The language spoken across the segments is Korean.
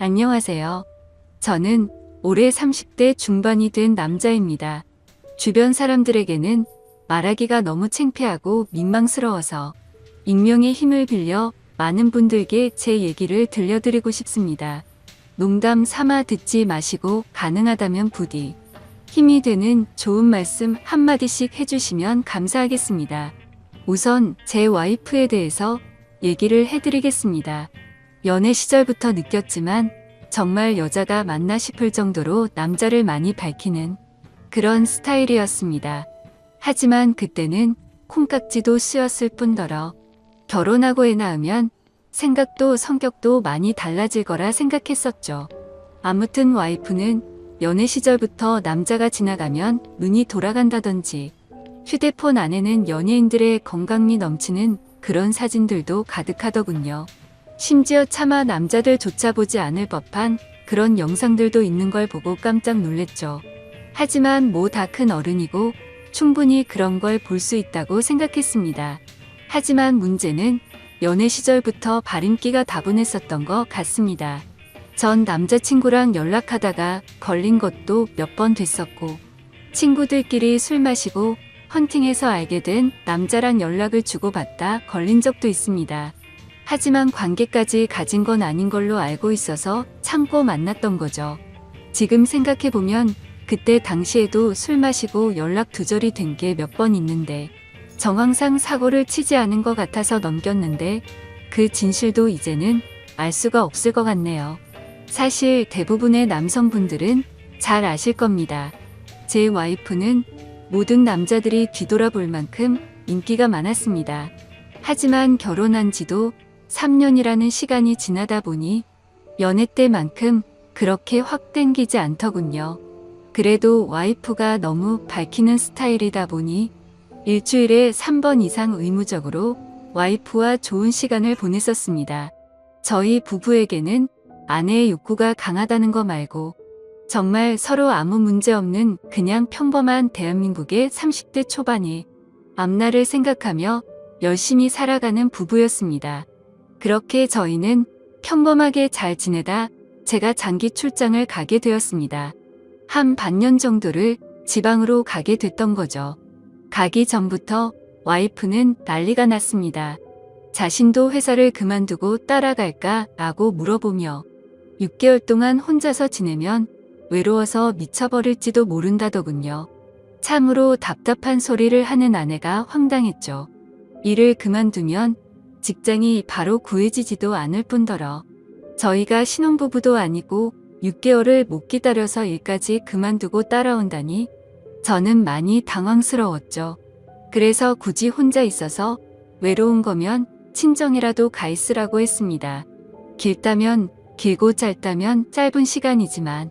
안녕하세요. 저는 올해 30대 중반이 된 남자입니다. 주변 사람들에게는 말하기가 너무 창피하고 민망스러워서 익명의 힘을 빌려 많은 분들께 제 얘기를 들려드리고 싶습니다. 농담 삼아 듣지 마시고 가능하다면 부디 힘이 되는 좋은 말씀 한마디씩 해주시면 감사하겠습니다. 우선 제 와이프에 대해서 얘기를 해드리겠습니다. 연애 시절부터 느꼈지만 정말 여자가 맞나 싶을 정도로 남자를 많이 밝히는 그런 스타일이었습니다. 하지만 그때는 콩깍지도 씌웠을 뿐더러 결혼하고 애 낳으면 생각도 성격도 많이 달라질 거라 생각했었죠. 아무튼 와이프는 연애 시절부터 남자가 지나가면 눈이 돌아간다든지 휴대폰 안에는 연예인들의 건강미 넘치는 그런 사진들도 가득하더군요. 심지어 차마 남자들조차 보지 않을 법한 그런 영상들도 있는 걸 보고 깜짝 놀랬죠. 하지만 뭐 다 큰 어른이고 충분히 그런 걸 볼 수 있다고 생각했습니다. 하지만 문제는 연애 시절부터 발임기가 다분했었던 것 같습니다. 전 남자친구랑 연락하다가 걸린 것도 몇 번 됐었고, 친구들끼리 술 마시고 헌팅해서 알게 된 남자랑 연락을 주고받다 걸린 적도 있습니다. 하지만 관계까지 가진 건 아닌 걸로 알고 있어서 참고 만났던 거죠. 지금 생각해보면 그때 당시에도 술 마시고 연락 두절이 된 게 몇 번 있는데 정황상 사고를 치지 않은 것 같아서 넘겼는데 그 진실도 이제는 알 수가 없을 것 같네요. 사실 대부분의 남성분들은 잘 아실 겁니다. 제 와이프는 모든 남자들이 뒤돌아볼 만큼 인기가 많았습니다. 하지만 결혼한 지도 3년이라는 시간이 지나다 보니 연애 때만큼 그렇게 확 땡기지 않더군요. 그래도 와이프가 너무 밝히는 스타일이다 보니 일주일에 3번 이상 의무적으로 와이프와 좋은 시간을 보냈었습니다. 저희 부부에게는 아내의 욕구가 강하다는 거 말고 정말 서로 아무 문제 없는 그냥 평범한 대한민국의 30대 초반의 앞날을 생각하며 열심히 살아가는 부부였습니다. 그렇게 저희는 평범하게 잘 지내다 제가 장기 출장을 가게 되었습니다. 한 반년 정도를 지방으로 가게 됐던 거죠. 가기 전부터 와이프는 난리가 났습니다. 자신도 회사를 그만두고 따라갈까 라고 물어보며 6개월 동안 혼자서 지내면 외로워서 미쳐버릴지도 모른다더군요. 참으로 답답한 소리를 하는 아내가 황당했죠. 일을 그만두면 직장이 바로 구해지지도 않을 뿐더러 저희가 신혼부부도 아니고 6개월을 못 기다려서 일까지 그만두고 따라온다니 저는 많이 당황스러웠죠. 그래서 굳이 혼자 있어서 외로운 거면 친정이라도 가 있으라고 했습니다. 길다면 길고 짧다면 짧은 시간이지만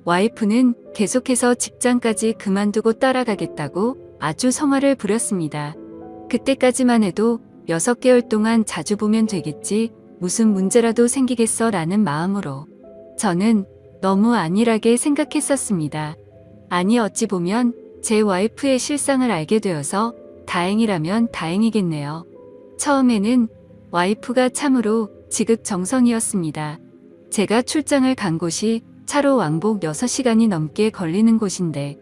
와이프는 계속해서 직장까지 그만두고 따라가겠다고 아주 성화를 부렸습니다. 그때까지만 해도 6개월 동안 자주 보면 되겠지, 무슨 문제라도 생기겠어 라는 마음으로 저는 너무 안일하게 생각했었습니다. 아니 어찌 보면 제 와이프의 실상을 알게 되어서 다행이라면 다행이겠네요. 처음에는 와이프가 참으로 지극정성이었습니다. 제가 출장을 간 곳이 차로 왕복 6시간이 넘게 걸리는 곳인데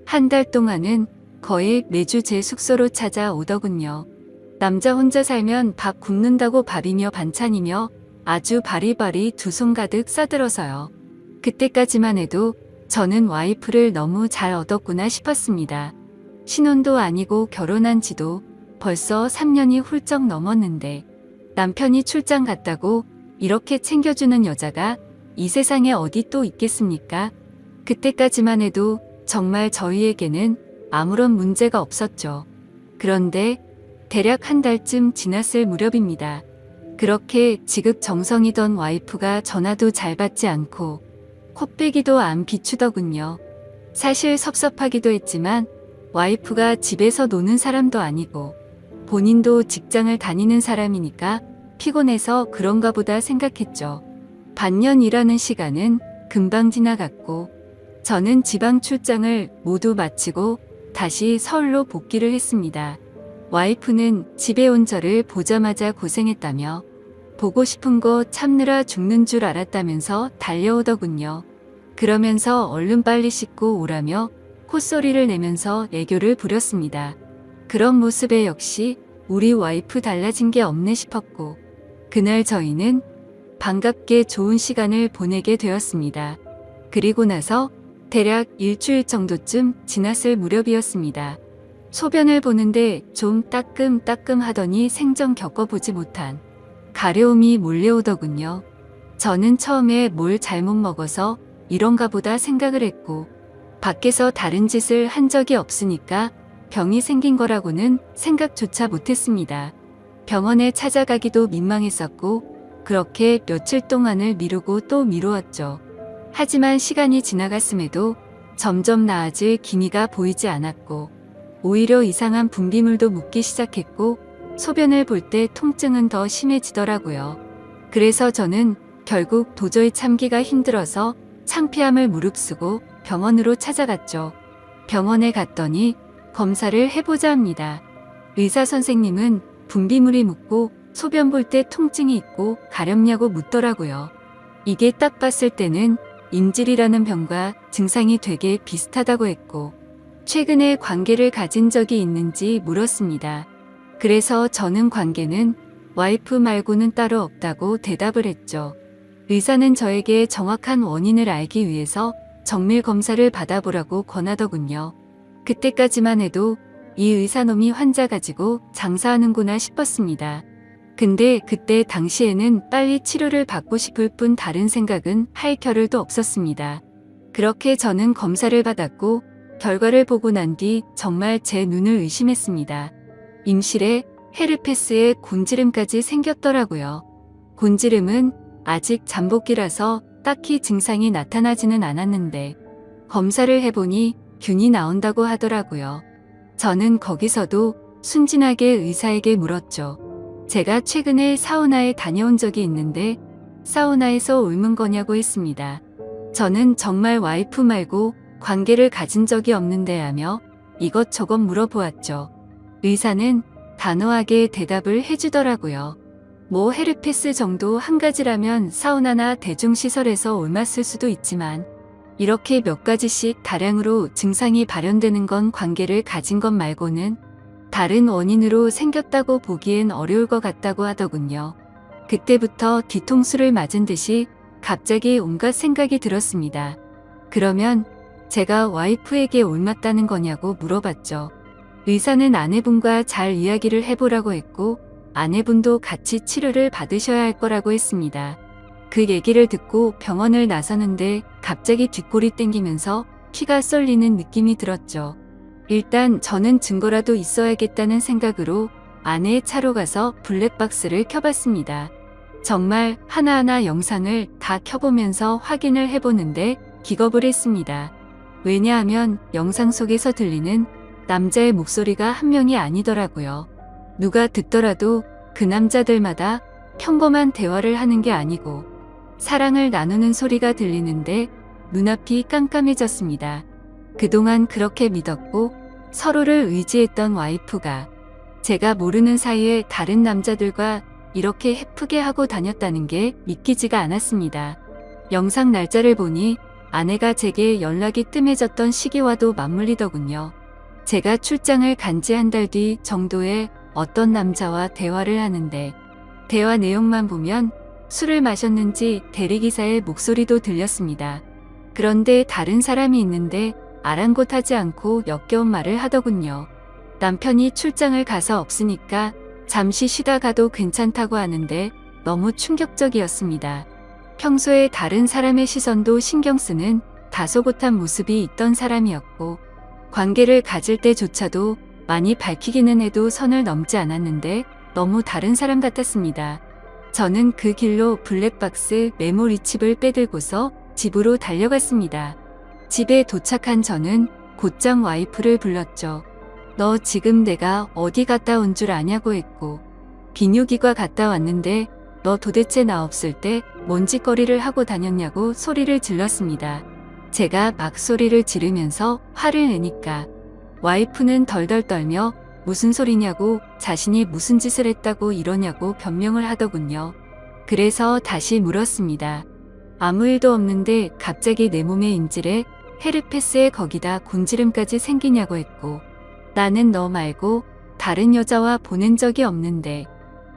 한 달 동안은 거의 매주 제 숙소로 찾아오더군요. 남자 혼자 살면 밥 굶는다고 밥이며 반찬이며 아주 바리바리 두 손 가득 싸들어서요. 그때까지만 해도 저는 와이프를 너무 잘 얻었구나 싶었습니다. 신혼도 아니고 결혼한 지도 벌써 3년이 훌쩍 넘었는데 남편이 출장 갔다고 이렇게 챙겨주는 여자가 이 세상에 어디 또 있겠습니까? 그때까지만 해도 정말 저희에게는 아무런 문제가 없었죠. 그런데 대략 한 달쯤 지났을 무렵입니다. 그렇게 지극정성이던 와이프가 전화도 잘 받지 않고 코빼기도 안 비추더군요. 사실 섭섭하기도 했지만 와이프가 집에서 노는 사람도 아니고 본인도 직장을 다니는 사람이니까 피곤해서 그런가 보다 생각했죠. 반년 일하는 시간은 금방 지나갔고 저는 지방 출장을 모두 마치고 다시 서울로 복귀를 했습니다. 와이프는 집에 온 저를 보자마자 고생했다며 보고 싶은 거 참느라 죽는 줄 알았다면서 달려오더군요. 그러면서 얼른 빨리 씻고 오라며 콧소리를 내면서 애교를 부렸습니다. 그런 모습에 역시 우리 와이프 달라진 게 없네 싶었고, 그날 저희는 반갑게 좋은 시간을 보내게 되었습니다. 그리고 나서 대략 일주일 정도쯤 지났을 무렵이었습니다. 소변을 보는데 좀 따끔따끔 하더니 생전 겪어보지 못한 가려움이 몰려오더군요. 저는 처음에 뭘 잘못 먹어서 이런가 보다 생각을 했고, 밖에서 다른 짓을 한 적이 없으니까 병이 생긴 거라고는 생각조차 못했습니다. 병원에 찾아가기도 민망했었고, 그렇게 며칠 동안을 미루고 또 미루었죠. 하지만 시간이 지나갔음에도 점점 나아질 기미가 보이지 않았고, 오히려 이상한 분비물도 묻기 시작했고, 소변을 볼 때 통증은 더 심해지더라고요. 그래서 저는 결국 도저히 참기가 힘들어서 창피함을 무릅쓰고 병원으로 찾아갔죠. 병원에 갔더니 검사를 해보자 합니다. 의사 선생님은 분비물이 묻고 소변 볼 때 통증이 있고 가렵냐고 묻더라고요. 이게 딱 봤을 때는 인질이라는 병과 증상이 되게 비슷하다고 했고, 최근에 관계를 가진 적이 있는지 물었습니다. 그래서 저는 관계는 와이프 말고는 따로 없다고 대답을 했죠. 의사는 저에게 정확한 원인을 알기 위해서 정밀 검사를 받아보라고 권하더군요. 그때까지만 해도 이 의사놈이 환자 가지고 장사하는구나 싶었습니다. 근데 그때 당시에는 빨리 치료를 받고 싶을 뿐 다른 생각은 할 겨를도 없었습니다. 그렇게 저는 검사를 받았고 결과를 보고 난 뒤 정말 제 눈을 의심했습니다. 임실에 헤르페스에 곤지름까지 생겼더라고요. 곤지름은 아직 잠복기라서 딱히 증상이 나타나지는 않았는데 검사를 해보니 균이 나온다고 하더라고요. 저는 거기서도 순진하게 의사에게 물었죠. 제가 최근에 사우나에 다녀온 적이 있는데 사우나에서 옮은 거냐고 했습니다. 저는 정말 와이프 말고 관계를 가진 적이 없는데 하며 이것저것 물어보았죠. 의사는 단호하게 대답을 해주더라고요. 뭐 헤르페스 정도 한 가지라면 사우나나 대중시설에서 옮았을 수도 있지만 이렇게 몇 가지씩 다량으로 증상이 발현되는 건 관계를 가진 것 말고는 다른 원인으로 생겼다고 보기엔 어려울 것 같다고 하더군요. 그때부터 뒤통수를 맞은 듯이 갑자기 온갖 생각이 들었습니다. 그러면 제가 와이프에게 옮았다는 거냐고 물어봤죠. 의사는 아내분과 잘 이야기를 해보라고 했고 아내분도 같이 치료를 받으셔야 할 거라고 했습니다. 그 얘기를 듣고 병원을 나서는데 갑자기 뒷골이 땡기면서 피가 쏠리는 느낌이 들었죠. 일단 저는 증거라도 있어야겠다는 생각으로 아내의 차로 가서 블랙박스를 켜봤습니다. 정말 하나하나 영상을 다 켜보면서 확인을 해보는데 기겁을 했습니다. 왜냐하면 영상 속에서 들리는 남자의 목소리가 한 명이 아니더라고요. 누가 듣더라도 그 남자들마다 평범한 대화를 하는 게 아니고 사랑을 나누는 소리가 들리는데 눈앞이 깜깜해졌습니다. 그동안 그렇게 믿었고 서로를 의지했던 와이프가 제가 모르는 사이에 다른 남자들과 이렇게 해프게 하고 다녔다는 게 믿기지가 않았습니다. 영상 날짜를 보니 아내가 제게 연락이 뜸해졌던 시기와도 맞물리더군요. 제가 출장을 간 지 한 달 뒤 정도에 어떤 남자와 대화를 하는데 대화 내용만 보면 술을 마셨는지 대리기사의 목소리도 들렸습니다. 그런데 다른 사람이 있는데 아랑곳하지 않고 역겨운 말을 하더군요. 남편이 출장을 가서 없으니까 잠시 쉬다 가도 괜찮다고 하는데 너무 충격적이었습니다. 평소에 다른 사람의 시선도 신경 쓰는 다소곳한 모습이 있던 사람이었고 관계를 가질 때조차도 많이 밝히기는 해도 선을 넘지 않았는데 너무 다른 사람 같았습니다. 저는 그 길로 블랙박스 메모리 칩을 빼들고서 집으로 달려갔습니다. 집에 도착한 저는 곧장 와이프를 불렀죠. 너 지금 내가 어디 갔다 온 줄 아냐고 했고 비뇨기과 갔다 왔는데 너 도대체 나 없을 때 뭔 짓거리를 하고 다녔냐고 소리를 질렀습니다. 제가 막 소리를 지르면서 화를 내니까 와이프는 덜덜 떨며 무슨 소리냐고 자신이 무슨 짓을 했다고 이러냐고 변명을 하더군요. 그래서 다시 물었습니다. 아무 일도 없는데 갑자기 내 몸에 인질에 헤르페스에 거기다 곤지름까지 생기냐고 했고, 나는 너 말고 다른 여자와 보낸 적이 없는데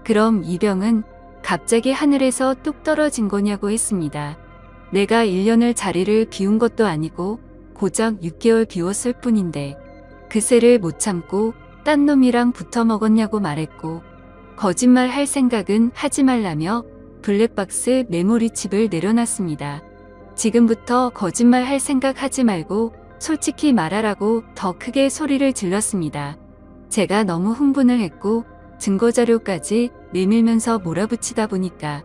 그럼 이 병은 갑자기 하늘에서 뚝 떨어진 거냐고 했습니다. 내가 1년을 자리를 비운 것도 아니고 고작 6개월 비웠을 뿐인데 그새를 못 참고 딴 놈이랑 붙어 먹었냐고 말했고, 거짓말 할 생각은 하지 말라며 블랙박스 메모리칩을 내려놨습니다. 지금부터 거짓말 할 생각 하지 말고 솔직히 말하라고 더 크게 소리를 질렀습니다. 제가 너무 흥분을 했고 증거자료까지 내밀면서 몰아붙이다 보니까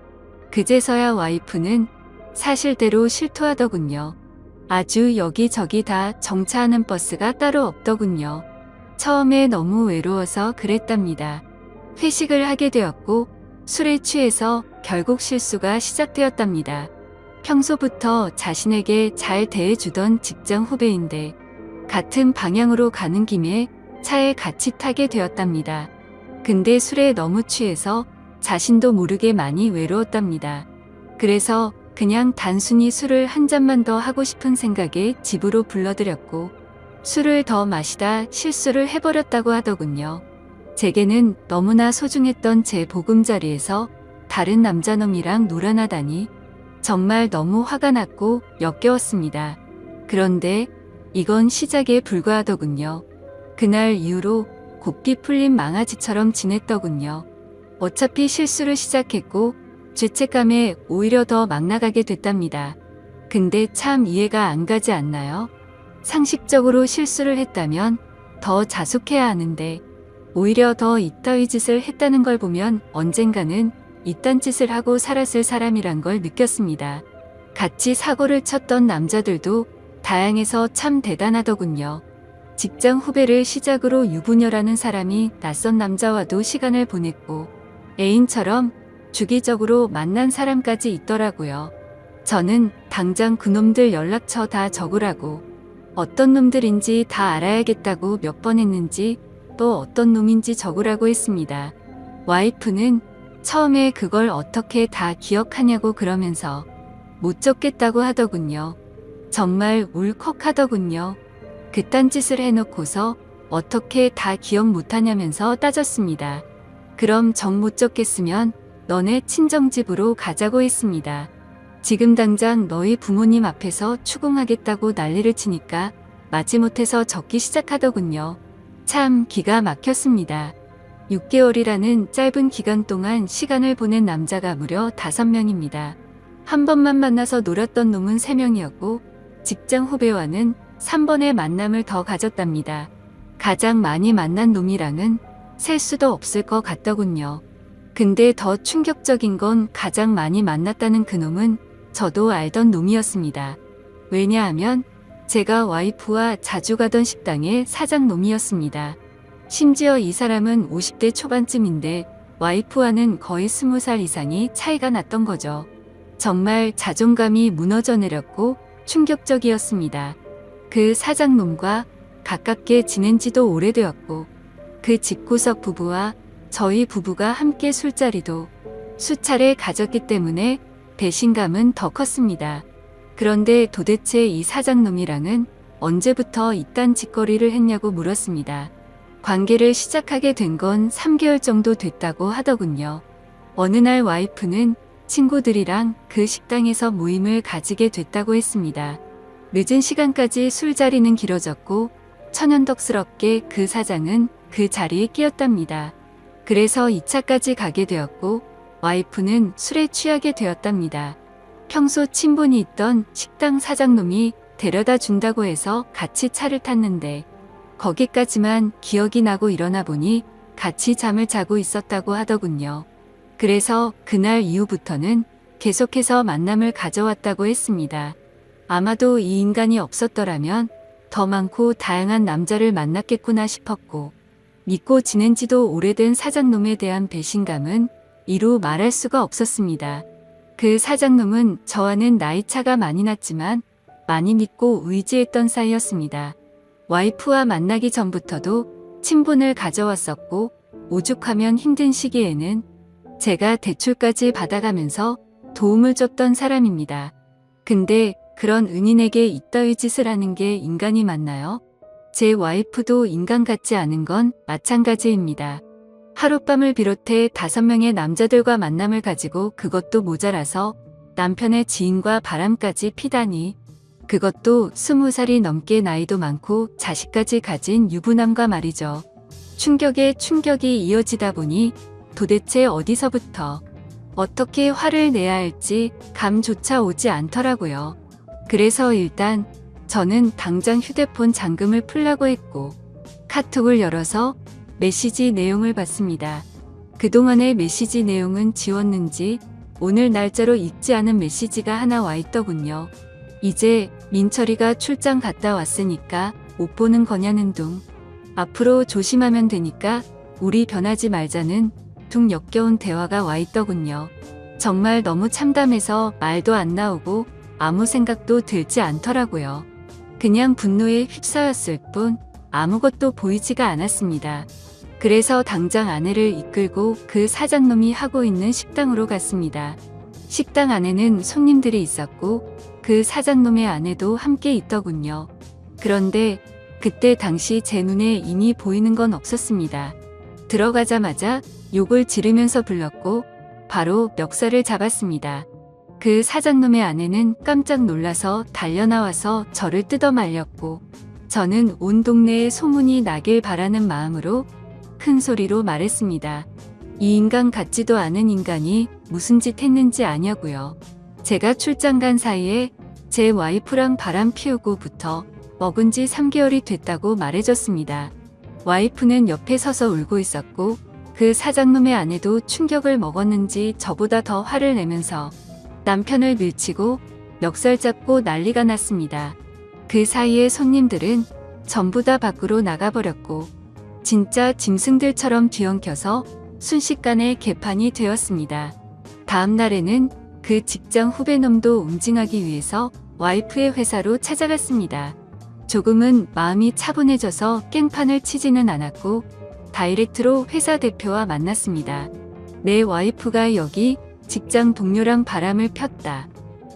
그제서야 와이프는 사실대로 실토하더군요. 아주 여기저기 다 정차하는 버스가 따로 없더군요. 처음에 너무 외로워서 그랬답니다. 회식을 하게 되었고 술에 취해서 결국 실수가 시작되었답니다. 평소부터 자신에게 잘 대해주던 직장 후배인데 같은 방향으로 가는 김에 차에 같이 타게 되었답니다. 근데 술에 너무 취해서 자신도 모르게 많이 외로웠답니다. 그래서 그냥 단순히 술을 한 잔만 더 하고 싶은 생각에 집으로 불러들였고 술을 더 마시다 실수를 해버렸다고 하더군요. 제게는 너무나 소중했던 제 보금자리에서 다른 남자놈이랑 놀아나다니 정말 너무 화가 났고 역겨웠습니다. 그런데 이건 시작에 불과하더군요. 그날 이후로 곱게 풀린 망아지처럼 지냈더군요. 어차피 실수를 시작했고 죄책감에 오히려 더 막 나가게 됐답니다. 근데 참 이해가 안 가지 않나요? 상식적으로 실수를 했다면 더 자숙해야 하는데 오히려 더 이따위 짓을 했다는 걸 보면 언젠가는 이딴 짓을 하고 살았을 사람이란 걸 느꼈습니다. 같이 사고를 쳤던 남자들도 다양해서 참 대단하더군요. 직장 후배를 시작으로 유부녀라는 사람이 낯선 남자와도 시간을 보냈고 애인처럼 주기적으로 만난 사람까지 있더라고요. 저는 당장 그놈들 연락처 다 적으라고, 어떤 놈들인지 다 알아야겠다고 몇 번 했는지 또 어떤 놈인지 적으라고 했습니다. 와이프는 처음에 그걸 어떻게 다 기억하냐고 그러면서 못 적겠다고 하더군요. 정말 울컥하더군요. 그딴 짓을 해놓고서 어떻게 다 기억 못하냐면서 따졌습니다. 그럼 정 못 적겠으면 너네 친정집으로 가자고 했습니다. 지금 당장 너희 부모님 앞에서 추궁하겠다고 난리를 치니까 마지못해서 적기 시작하더군요. 참 기가 막혔습니다. 6개월이라는 짧은 기간 동안 시간을 보낸 남자가 무려 5명입니다. 한 번만 만나서 놀았던 놈은 3명이었고 직장 후배와는 3번의 만남을 더 가졌답니다. 가장 많이 만난 놈이랑은 셀 수도 없을 것 같더군요. 근데 더 충격적인 건 가장 많이 만났다는 그놈은 저도 알던 놈이었습니다. 왜냐하면 제가 와이프와 자주 가던 식당의 사장놈이었습니다. 심지어 이 사람은 50대 초반쯤인데 와이프와는 거의 20살 이상이 차이가 났던 거죠. 정말 자존감이 무너져 내렸고 충격적이었습니다. 그 사장놈과 가깝게 지낸 지도 오래되었고 그 집구석 부부와 저희 부부가 함께 술자리도 수차례 가졌기 때문에 배신감은 더 컸습니다. 그런데 도대체 이 사장놈이랑은 언제부터 이딴 짓거리를 했냐고 물었습니다. 관계를 시작하게 된 건 3개월 정도 됐다고 하더군요. 어느 날 와이프는 친구들이랑 그 식당에서 모임을 가지게 됐다고 했습니다. 늦은 시간까지 술자리는 길어졌고 천연덕스럽게 그 사장은 그 자리에 끼었답니다. 그래서 2차까지 가게 되었고 와이프는 술에 취하게 되었답니다. 평소 친분이 있던 식당 사장놈이 데려다 준다고 해서 같이 차를 탔는데 거기까지만 기억이 나고 일어나 보니 같이 잠을 자고 있었다고 하더군요. 그래서 그날 이후부터는 계속해서 만남을 가져왔다고 했습니다. 아마도 이 인간이 없었더라면 더 많고 다양한 남자를 만났겠구나 싶었고 믿고 지낸 지도 오래된 사장놈에 대한 배신감은 이루 말할 수가 없었습니다. 그 사장놈은 저와는 나이차가 많이 났지만 많이 믿고 의지했던 사이였습니다. 와이프와 만나기 전부터도 친분을 가져왔었고 오죽하면 힘든 시기에는 제가 대출까지 받아가면서 도움을 줬던 사람입니다. 근데 그런 은인에게 이따위 짓을 하는 게 인간이 맞나요? 제 와이프도 인간 같지 않은 건 마찬가지입니다. 하룻밤을 비롯해 5명의 남자들과 만남을 가지고 그것도 모자라서 남편의 지인과 바람까지 피다니. 그것도 20살이 넘게 나이도 많고 자식까지 가진 유부남과 말이죠. 충격에 충격이 이어지다 보니 도대체 어디서부터 어떻게 화를 내야 할지 감조차 오지 않더라고요. 그래서 일단 저는 당장 휴대폰 잠금을 풀라고 했고 카톡을 열어서 메시지 내용을 봤습니다. 그동안의 메시지 내용은 지웠는지 오늘 날짜로 읽지 않은 메시지가 하나 와 있더군요. 이제 민철이가 출장 갔다 왔으니까 못 보는 거냐는 둥. 앞으로 조심하면 되니까 우리 변하지 말자는 둥 역겨운 대화가 와 있더군요. 정말 너무 참담해서 말도 안 나오고 아무 생각도 들지 않더라고요. 그냥 분노에 휩싸였을 뿐 아무것도 보이지가 않았습니다. 그래서 당장 아내를 이끌고 그 사장놈이 하고 있는 식당으로 갔습니다. 식당 안에는 손님들이 있었고 그 사장놈의 아내도 함께 있더군요. 그런데 그때 당시 제 눈에 이미 보이는 건 없었습니다. 들어가자마자 욕을 지르면서 불렀고 바로 멱살을 잡았습니다. 그 사장놈의 아내는 깜짝 놀라서 달려나와서 저를 뜯어 말렸고 저는 온 동네에 소문이 나길 바라는 마음으로 큰 소리로 말했습니다. 이 인간 같지도 않은 인간이 무슨 짓 했는지 아냐고요. 제가 출장 간 사이에 제 와이프랑 바람 피우고부터 먹은 지 3개월이 됐다고 말해줬습니다. 와이프는 옆에 서서 울고 있었고 그 사장놈의 아내도 충격을 먹었는지 저보다 더 화를 내면서 남편을 밀치고 멱살 잡고 난리가 났습니다. 그 사이에 손님들은 전부 다 밖으로 나가버렸고 진짜 짐승들처럼 뒤엉켜서 순식간에 개판이 되었습니다. 다음 날에는 그 직장 후배놈도 응징하기 위해서 와이프의 회사로 찾아갔습니다. 조금은 마음이 차분해져서 깽판을 치지는 않았고 다이렉트로 회사 대표와 만났습니다. 내 와이프가 여기 직장 동료랑 바람을 폈다.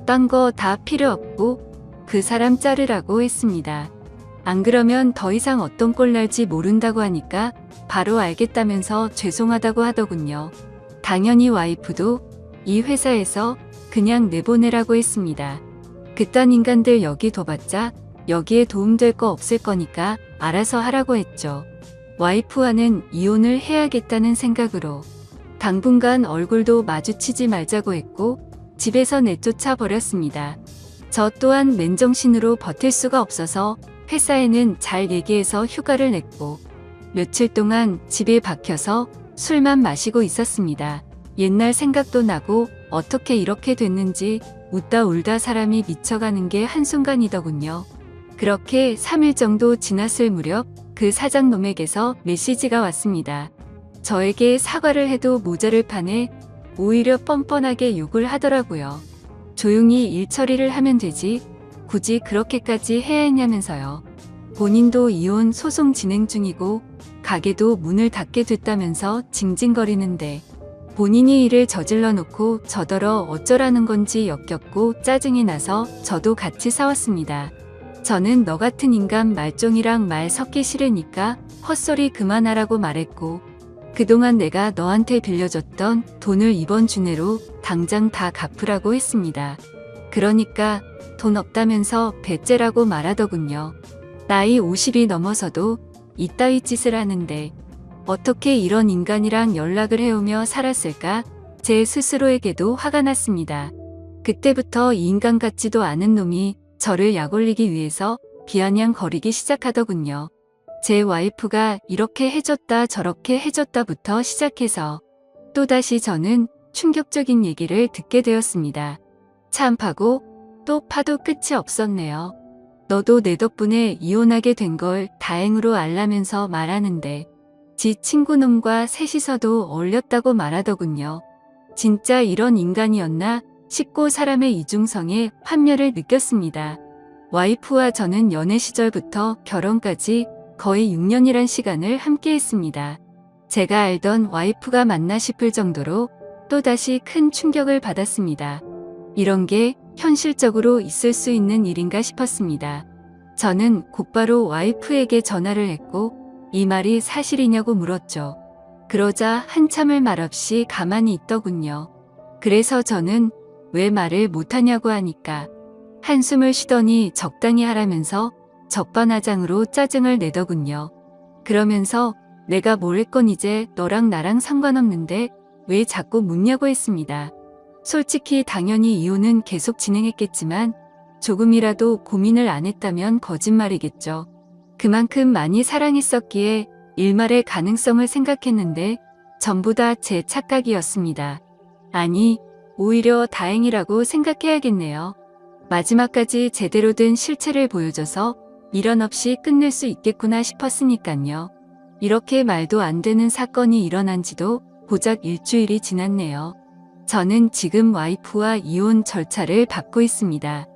딴 거 다 필요 없고 그 사람 자르라고 했습니다. 안 그러면 더 이상 어떤 꼴 날지 모른다고 하니까 바로 알겠다면서 죄송하다고 하더군요. 당연히 와이프도 이 회사에서 그냥 내보내라고 했습니다. 그딴 인간들 여기 둬봤자 여기에 도움될 거 없을 거니까 알아서 하라고 했죠. 와이프와는 이혼을 해야겠다는 생각으로 당분간 얼굴도 마주치지 말자고 했고 집에서 내쫓아 버렸습니다. 저 또한 맨정신으로 버틸 수가 없어서 회사에는 잘 얘기해서 휴가를 냈고 며칠 동안 집에 박혀서 술만 마시고 있었습니다. 옛날 생각도 나고 어떻게 이렇게 됐는지 웃다 울다 사람이 미쳐가는 게 한순간이더군요. 그렇게 3일 정도 지났을 무렵 그 사장놈에게서 메시지가 왔습니다. 저에게 사과를 해도 모자를 파네 오히려 뻔뻔하게 욕을 하더라고요. 조용히 일 처리를 하면 되지 굳이 그렇게까지 해야 했냐면서요. 본인도 이혼 소송 진행 중이고 가게도 문을 닫게 됐다면서 징징거리는데 본인이 일을 저질러 놓고 저더러 어쩌라는 건지 역겹고 짜증이 나서 저도 같이 싸웠습니다. 저는 너 같은 인간 말종이랑 말 섞기 싫으니까 헛소리 그만하라고 말했고 그동안 내가 너한테 빌려줬던 돈을 이번 주 내로 당장 다 갚으라고 했습니다. 그러니까 돈 없다면서 배째라고 말하더군요. 나이 50이 넘어서도 이따위 짓을 하는데 어떻게 이런 인간이랑 연락을 해오며 살았을까? 제 스스로에게도 화가 났습니다. 그때부터 이 인간 같지도 않은 놈이 저를 약올리기 위해서 비아냥거리기 시작하더군요. 제 와이프가 이렇게 해줬다 저렇게 해줬다부터 시작해서 또다시 저는 충격적인 얘기를 듣게 되었습니다. 참 파고 또 파도 끝이 없었네요. 너도 내 덕분에 이혼하게 된 걸 다행으로 알라면서 말하는데 지 친구놈과 셋이서도 어울렸다고 말하더군요. 진짜 이런 인간이었나 싶고 사람의 이중성에 환멸을 느꼈습니다. 와이프와 저는 연애 시절부터 결혼까지 거의 6년이란 시간을 함께 했습니다. 제가 알던 와이프가 맞나 싶을 정도로 또다시 큰 충격을 받았습니다. 이런 게 현실적으로 있을 수 있는 일인가 싶었습니다. 저는 곧바로 와이프에게 전화를 했고 이 말이 사실이냐고 물었죠. 그러자 한참을 말없이 가만히 있더군요. 그래서 저는 왜 말을 못하냐고 하니까 한숨을 쉬더니 적당히 하라면서 적반하장으로 짜증을 내더군요. 그러면서 내가 뭘 했건 이제 너랑 나랑 상관없는데 왜 자꾸 묻냐고 했습니다. 솔직히 당연히 이혼은 계속 진행했겠지만 조금이라도 고민을 안 했다면 거짓말이겠죠. 그만큼 많이 사랑했었기에 일말의 가능성을 생각했는데 전부 다 제 착각이었습니다. 아니, 오히려 다행이라고 생각해야겠네요. 마지막까지 제대로 된 실체를 보여줘서 미련 없이 끝낼 수 있겠구나 싶었으니깐요. 이렇게 말도 안 되는 사건이 일어난 지도 고작 일주일이 지났네요. 저는 지금 와이프와 이혼 절차를 밟고 있습니다.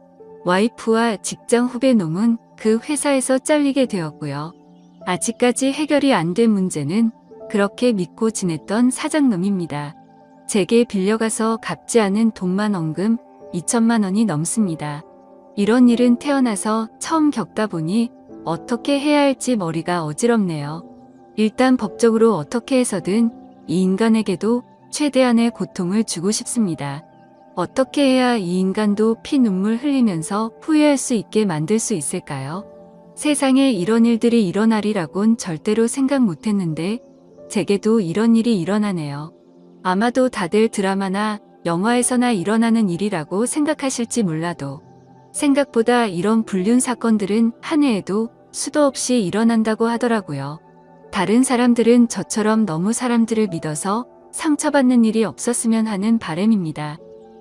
와이프와 직장 후배 놈은 그 회사에서 잘리게 되었고요. 아직까지 해결이 안 된 문제는 그렇게 믿고 지냈던 사장놈입니다. 제게 빌려가서 갚지 않은 돈만 원금 2천만 원이 넘습니다. 이런 일은 태어나서 처음 겪다 보니 어떻게 해야 할지 머리가 어지럽네요. 일단 법적으로 어떻게 해서든 이 인간에게도 최대한의 고통을 주고 싶습니다. 어떻게 해야 이 인간도 피눈물 흘리면서 후회할 수 있게 만들 수 있을까요? 세상에 이런 일들이 일어나리라곤 절대로 생각 못했는데 제게도 이런 일이 일어나네요. 아마도 다들 드라마나 영화에서나 일어나는 일이라고 생각하실지 몰라도 생각보다 이런 불륜 사건들은 한 해에도 수도 없이 일어난다고 하더라고요. 다른 사람들은 저처럼 너무 사람들을 믿어서 상처받는 일이 없었으면 하는 바람입니다.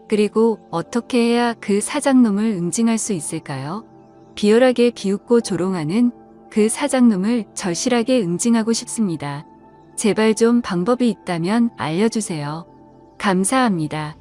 그리고 어떻게 해야 그 사장놈을 응징할 수 있을까요? 비열하게 비웃고 조롱하는 그 사장놈을 절실하게 응징하고 싶습니다. 제발 좀 방법이 있다면 알려주세요. 감사합니다.